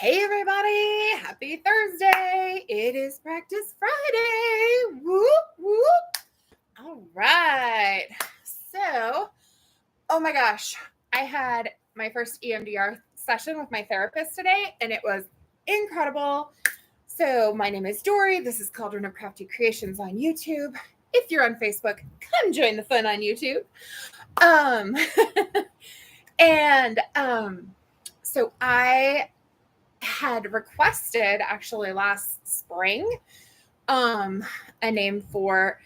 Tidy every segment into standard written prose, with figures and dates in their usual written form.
Hey everybody, happy Thursday. It is Practice Friday. Whoop, whoop. All right. So, oh my gosh, I had my first EMDR session with my therapist today and it was incredible. So, my name is Dory. This is Cauldron of Crafty Creations on YouTube. If you're on Facebook, come join the fun on YouTube. So I had requested actually last spring a name for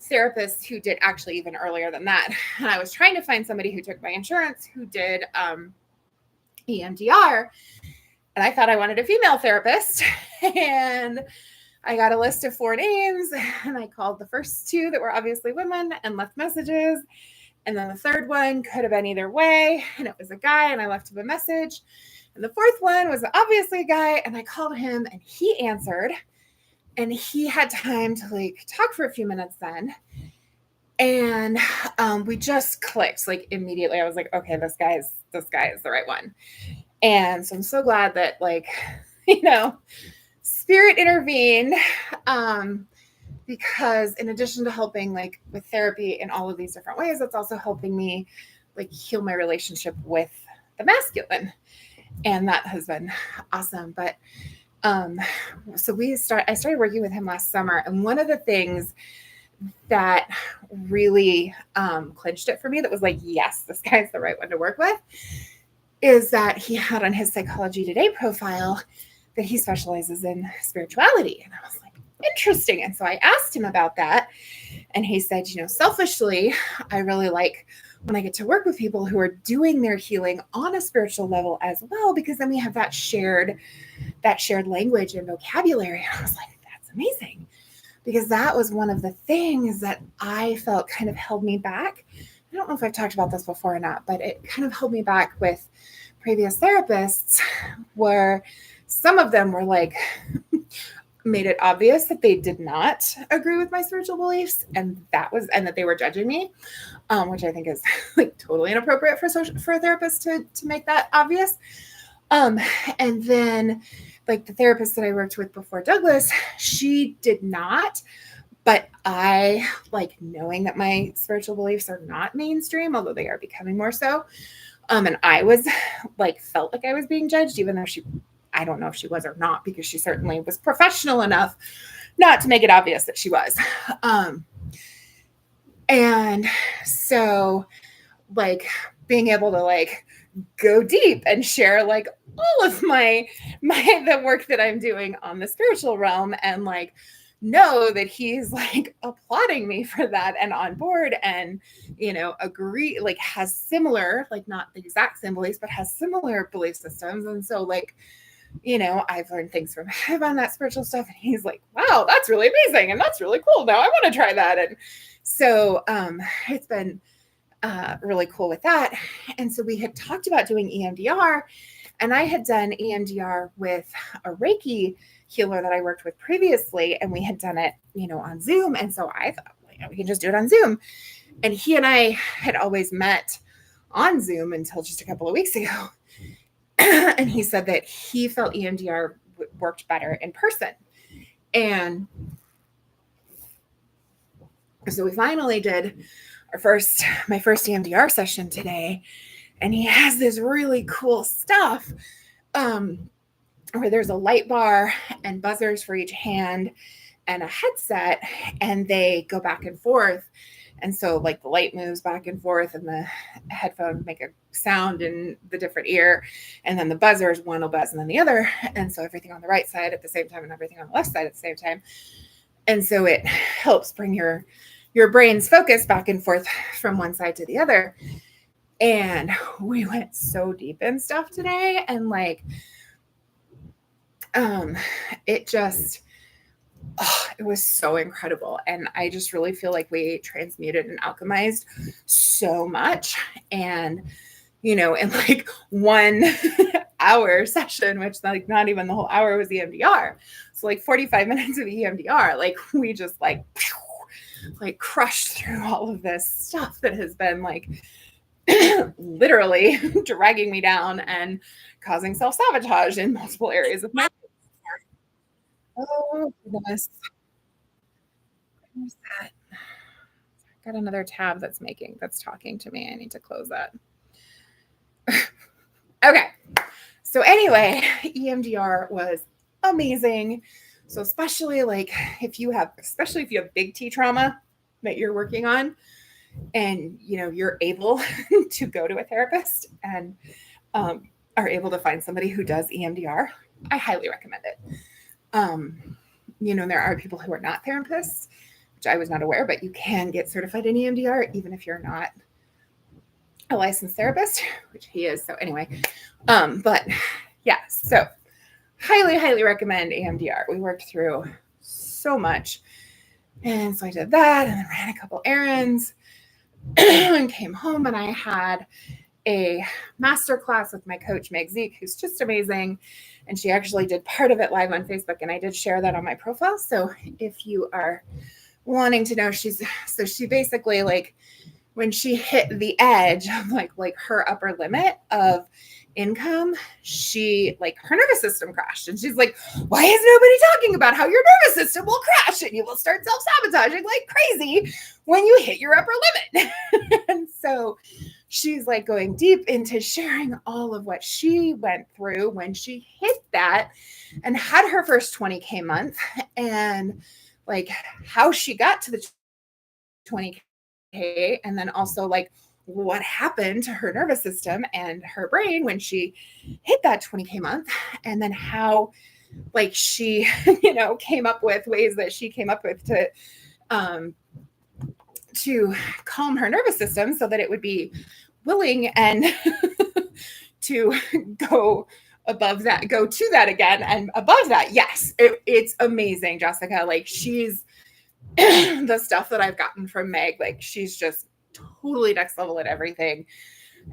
therapists who did actually even earlier than that. And I was trying to find somebody who took my insurance who did EMDR. And I thought I wanted a female therapist. And I got a list of 4 names and I called the first 2 that were obviously women and left messages. And then the third one could have been either way. And it was a guy and I left him a message. And the fourth one was obviously a guy, and I called him and he answered, and he had time to talk for a few minutes then. And we just clicked immediately. I was like, okay, this guy is the right one. And so I'm so glad that spirit intervened, because in addition to helping with therapy in all of these different ways, it's also helping me heal my relationship with the masculine. And that has been awesome. But so I started working with him last summer. And one of the things that really clinched it for me, that was yes, this guy's the right one to work with, is that he had on his Psychology Today profile that he specializes in spirituality. And I was like, interesting. And so I asked him about that. And he said, selfishly, I really like when I get to work with people who are doing their healing on a spiritual level as well, because then we have that shared language and vocabulary. And I was like, that's amazing, because that was one of the things that I felt kind of held me back. I don't know if I've talked about this before or not, but it kind of held me back with previous therapists, where some of them were made it obvious that they did not agree with my spiritual beliefs, and that they were judging me, which I think is totally inappropriate for a therapist to make that obvious. And then the therapist that I worked with before Douglas, she did not, but I knowing that my spiritual beliefs are not mainstream, although they are becoming more so. And I was felt like I was being judged, even though I don't know if she was or not, because she certainly was professional enough not to make it obvious that she was. And so being able to go deep and share all of the work that I'm doing on the spiritual realm, and know that he's applauding me for that and on board, and agree, has similar, not the exact same beliefs, but has similar belief systems. And so I've learned things from him on that spiritual stuff, and he's like, wow, that's really amazing, and that's really cool, now I want to try that. And so it's been really cool with that. And so we had talked about doing EMDR, and I had done EMDR with a Reiki healer that I worked with previously, and we had done it on Zoom. And so I thought, we can just do it on Zoom. And he and I had always met on Zoom until just a couple of weeks ago. And he said that he felt EMDR worked better in person. And so we finally did my first EMDR session today. And he has this really cool stuff where there's a light bar and buzzers for each hand and a headset, and they go back and forth. And so the light moves back and forth, and the headphones make a sound in the different ear. And then the buzzers, one will buzz and then the other. And so everything on the right side at the same time and everything on the left side at the same time. And so it helps bring your brain's focus back and forth from one side to the other. And we went so deep in stuff today, and it was so incredible. And I just really feel like we transmuted and alchemized so much. And, in 1 hour session, which not even the whole hour was EMDR. So 45 minutes of EMDR, we just crushed through all of this stuff that has been literally dragging me down and causing self-sabotage in multiple areas of my life. Oh goodness. Where's that? Got another tab that's talking to me. I need to close that. Okay. So anyway, EMDR was amazing. So especially if you have big T trauma that you're working on, and you're able to go to a therapist and are able to find somebody who does EMDR, I highly recommend it. There are people who are not therapists, which I was not aware, but you can get certified in EMDR even if you're not a licensed therapist, which he is. So anyway, but yeah, so highly recommend EMDR. We worked through so much. And so I did that and then ran a couple errands and came home, and I had a master class with my coach, Meg Zeke, who's just amazing. And she actually did part of it live on Facebook, and I did share that on my profile. So if you are wanting to know, she basically, when she hit the edge of like her upper limit of income, she her nervous system crashed, and she's like, why is nobody talking about how your nervous system will crash and you will start self-sabotaging like crazy when you hit your upper limit? And so she's going deep into sharing all of what she went through when she hit that and had her first 20K month, and how she got to the 20K, and then also what happened to her nervous system and her brain when she hit that 20K month, and then how she came up with ways that she came up with to calm her nervous system so that it would be willing and to go above that, go to that again and above that. Yes, it's amazing, Jessica. She's the stuff that I've gotten from Meg, she's just totally next level at everything,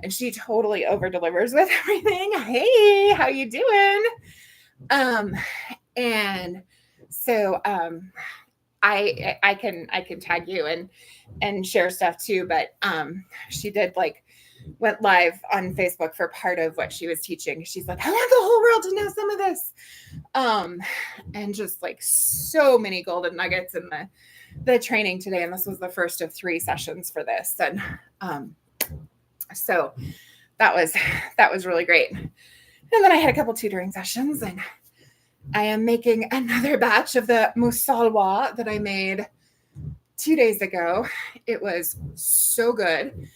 and she totally over delivers with everything. Hey, how you doing? And so I can tag you and share stuff too, but she did went live on Facebook for part of what she was teaching. She's like, I want the whole world to know some of this, and just so many golden nuggets in the training today. And this was the first of 3 sessions for this, and so that was really great. And then I had a couple tutoring sessions, and I am making another batch of the musalwa that I made 2 days ago. It was so good.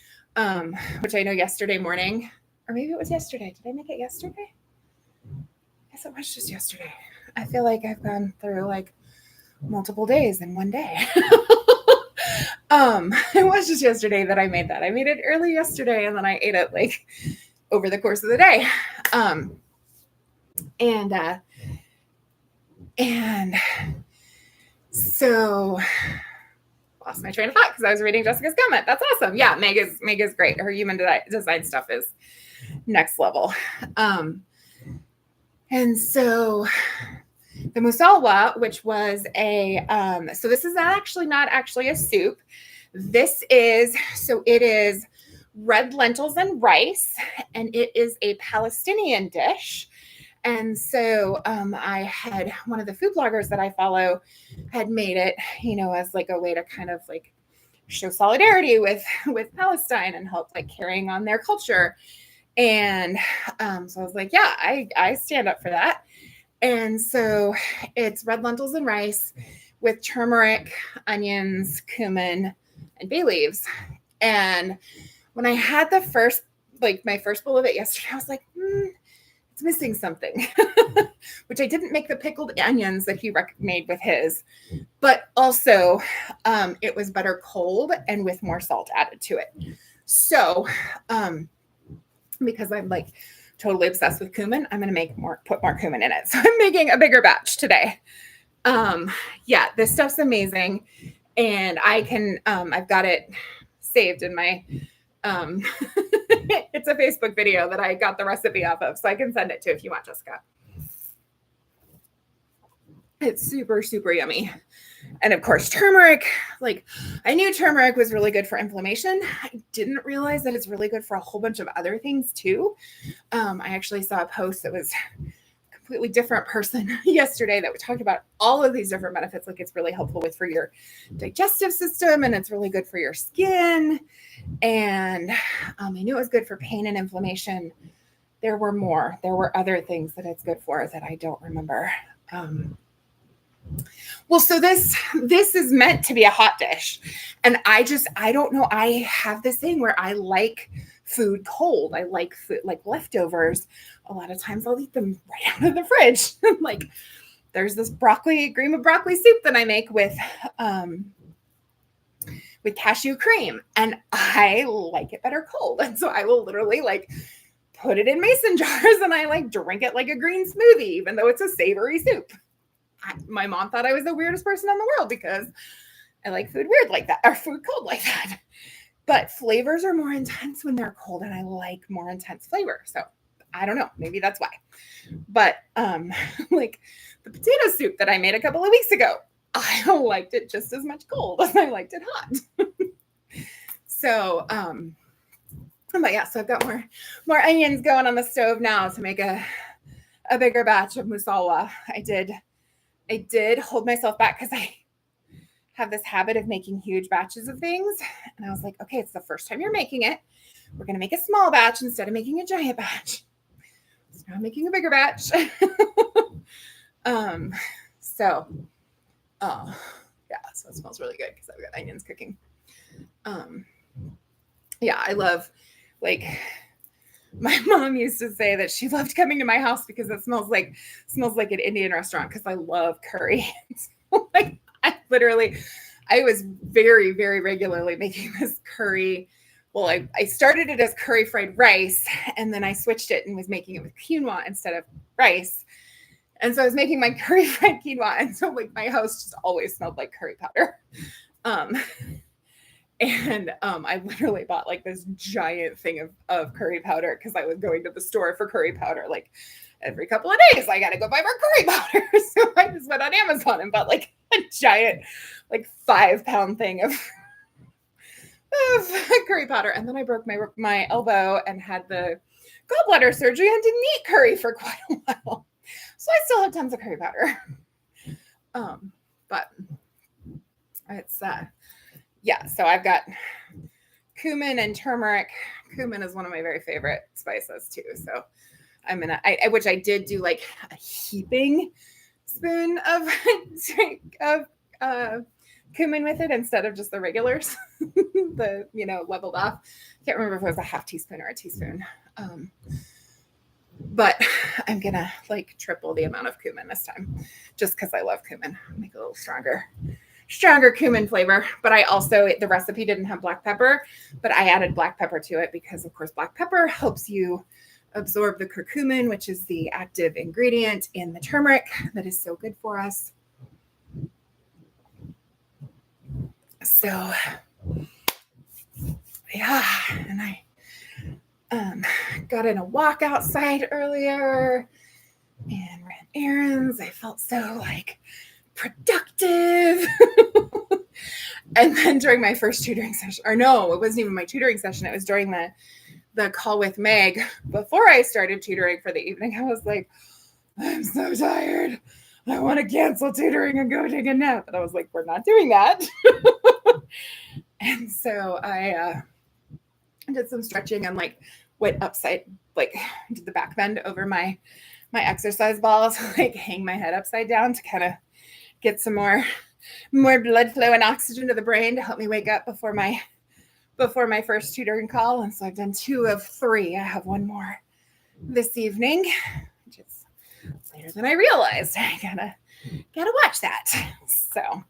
Which I know yesterday morning, or maybe it was yesterday. Did I make it yesterday? Yes, it was just yesterday. I feel like I've gone through multiple days in one day. It was just yesterday that I made that. I made it early yesterday, and then I ate it over the course of the day. And so lost my train of thought because I was reading Jessica's comment. That's awesome. Yeah, Meg is great. Her human design stuff is next level. And so the musalwa, which was so this is not actually a soup. It is red lentils and rice, and it is a Palestinian dish. And so I had one of the food bloggers that I follow had made it, as a way to kind of show solidarity with Palestine and help carrying on their culture. And so I was like, yeah, I stand up for that. And so it's red lentils and rice with turmeric, onions, cumin, and bay leaves. And when I had the first, my first bowl of it yesterday, I was like, it's missing something, which I didn't make the pickled onions that he made with his, but also it was better cold and with more salt added to it. So because I'm totally obsessed with cumin, I'm going to put more cumin in it. So I'm making a bigger batch today. Yeah, this stuff's amazing. And I've got it saved in my, it's a Facebook video that I got the recipe off of, so I can send it to if you want, Jessica. It's super, super yummy. And of course, turmeric, like I knew turmeric was really good for inflammation. I didn't realize that it's really good for a whole bunch of other things too. I actually saw a post that was a completely different person yesterday that talked about all of these different benefits. Like it's really helpful for your digestive system, and it's really good for your skin. And I knew it was good for pain and inflammation. There were more. There were other things that it's good for that I don't remember. Well, so this is meant to be a hot dish. And I don't know. I have this thing where I like food cold. I like food like leftovers. A lot of times I'll eat them right out of the fridge. Like there's this cream of broccoli soup that I make with cashew cream, and I like it better cold. And so I will literally like put it in mason jars and I like drink it like a green smoothie, even though it's a savory soup. My mom thought I was the weirdest person in the world because I like food weird like that, or food cold like that. But flavors are more intense when they're cold, and I like more intense flavor. So I don't know, maybe that's why. But like the potato soup that I made a couple of weeks ago, I liked it just as much cold as I liked it hot. So but yeah, so I've got more onions going on the stove now to make a bigger batch of musawa. I did hold myself back because I have this habit of making huge batches of things. And I was like, okay, it's the first time you're making it. We're going to make a small batch instead of making a giant batch. So now I'm making a bigger batch. So it smells really good because I've got onions cooking. Yeah, I love, like, my mom used to say that she loved coming to my house because it smells like an Indian restaurant, because I love curry. So, like, I was very, very regularly making this curry. Well, I started it as curry fried rice, and then I switched it and was making it with quinoa instead of rice. And so I was making my curry fried quinoa, and so like my house just always smelled like curry powder. I literally bought like this giant thing of curry powder because I was going to the store for curry powder like every couple of days. I got to go buy more curry powder. So I just went on Amazon and bought like a giant, like 5-pound thing of curry powder. And then I broke my elbow and had the gallbladder surgery and didn't eat curry for quite a while. So I still have tons of curry powder. But it's yeah, so I've got cumin and turmeric. Cumin is one of my very favorite spices too. So which I did do like a heaping spoon of cumin with it instead of just the regulars, the leveled off. Can't remember if it was a half teaspoon or a teaspoon. But I'm gonna like triple the amount of cumin this time, just because I love cumin. Make it a little stronger cumin flavor. But I also, the recipe didn't have black pepper, but I added black pepper to it because of course black pepper helps you absorb the curcumin, which is the active ingredient in the turmeric that is so good for us. So yeah, and I got in a walk outside earlier and ran errands. I felt so like productive. And then during my first tutoring session, or no, it wasn't even my tutoring session, it was during the call with Meg before I started tutoring for the evening, I was like, I'm so tired. I want to cancel tutoring and go take a nap. And I was like, we're not doing that. And so I did some stretching and like went upside, like did the back bend over my exercise balls, like hang my head upside down to kind of get some more blood flow and oxygen to the brain to help me wake up before my first tutoring call. And so I've done 2 of 3. I have 1 more this evening, which is later than I realized. I gotta watch that. So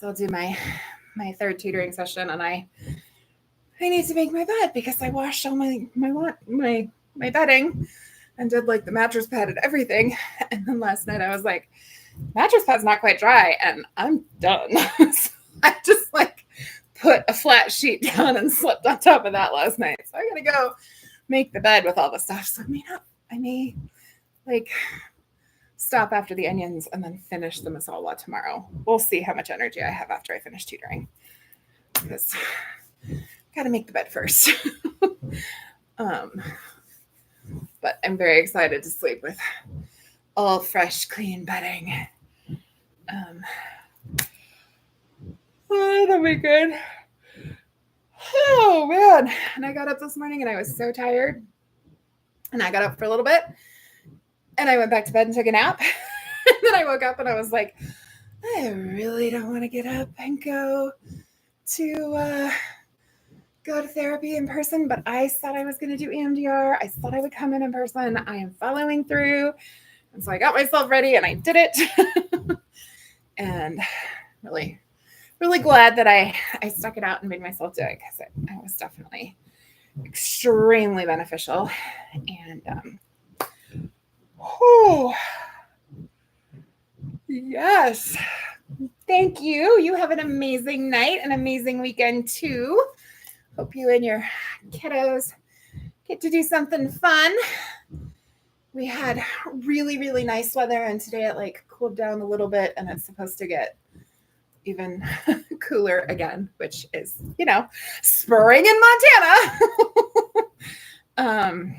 I'll do my 3rd tutoring session, and I need to make my bed because I washed all my bedding and did like the mattress pad and everything. And then last night I was like, mattress pad's not quite dry and I'm done. So I just like put a flat sheet down and slept on top of that last night. So I gotta go make the bed with all the stuff. So I may like stop after the onions, and then finish the masala tomorrow. We'll see how much energy I have after I finish tutoring. Because gotta make the bed first. But I'm very excited to sleep with all fresh, clean bedding. Oh, that'll be good. Oh man. And I got up this morning and I was so tired. And I got up for a little bit and I went back to bed and took a nap. And then I woke up and I was like, I really don't want to get up and go to therapy in person, but I said I was going to do EMDR. I thought I would come in person. I am following through. And so I got myself ready and I did it. And really, really glad that I stuck it out and made myself do it, because it was definitely extremely beneficial. And yes. Thank you. You have an amazing night, an amazing weekend too. Hope you and your kiddos get to do something fun. We had really, really nice weather, and today it like cooled down a little bit, and it's supposed to get even cooler again, which is, you know, spring in Montana.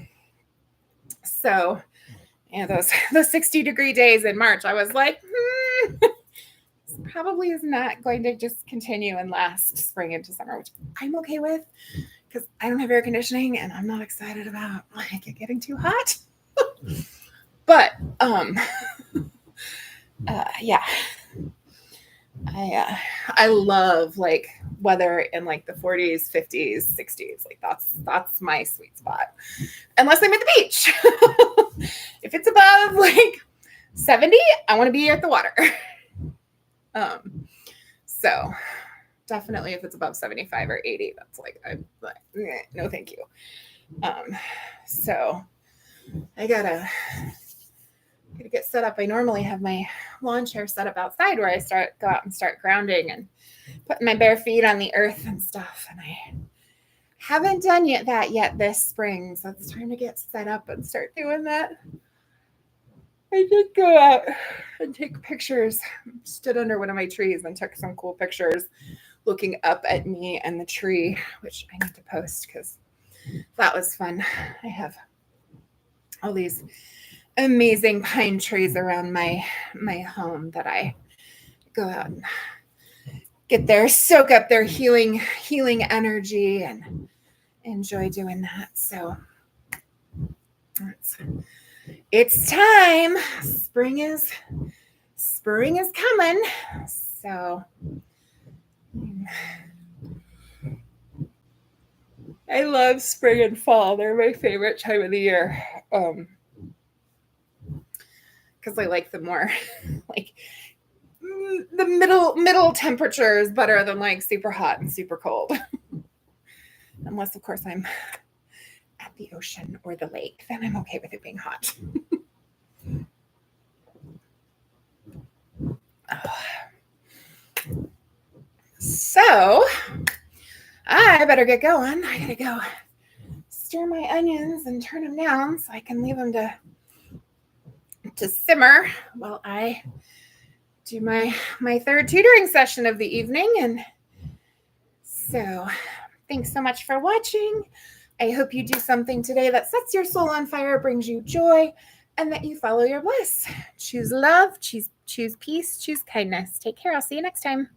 So yeah, those 60-degree days in March, I was like, this probably is not going to just continue and last spring into summer, which I'm okay with, because I don't have air conditioning and I'm not excited about like it getting too hot. But yeah, I love like weather in like the 40s, 50s, 60s. Like that's my sweet spot, unless I'm at the beach. If it's above like 70, I want to be at the water. So definitely if it's above 75 or 80, that's like, I'm like, no, thank you. So I gotta get set up. I normally have my lawn chair set up outside where I go out and start grounding and putting my bare feet on the earth and stuff. And I haven't done that yet this spring. So it's time to get set up and start doing that. I did go out and take pictures. Stood under one of my trees and took some cool pictures looking up at me and the tree, which I need to post because that was fun. I have all these amazing pine trees around my home that I go out and get there, soak up their healing energy, and enjoy doing that. So it's time. Spring is coming. So I love spring and fall. They're my favorite time of the year. Because I like the more like the middle temperature is better than like super hot and super cold. Unless of course I'm at the ocean or the lake, then I'm okay with it being hot. So I better get going. I gotta go stir my onions and turn them down so I can leave them to simmer while I do my third tutoring session of the evening. And so thanks so much for watching. I hope you do something today that sets your soul on fire, brings you joy, and that you follow your bliss. Choose love, choose peace, choose kindness. Take care. I'll see you next time.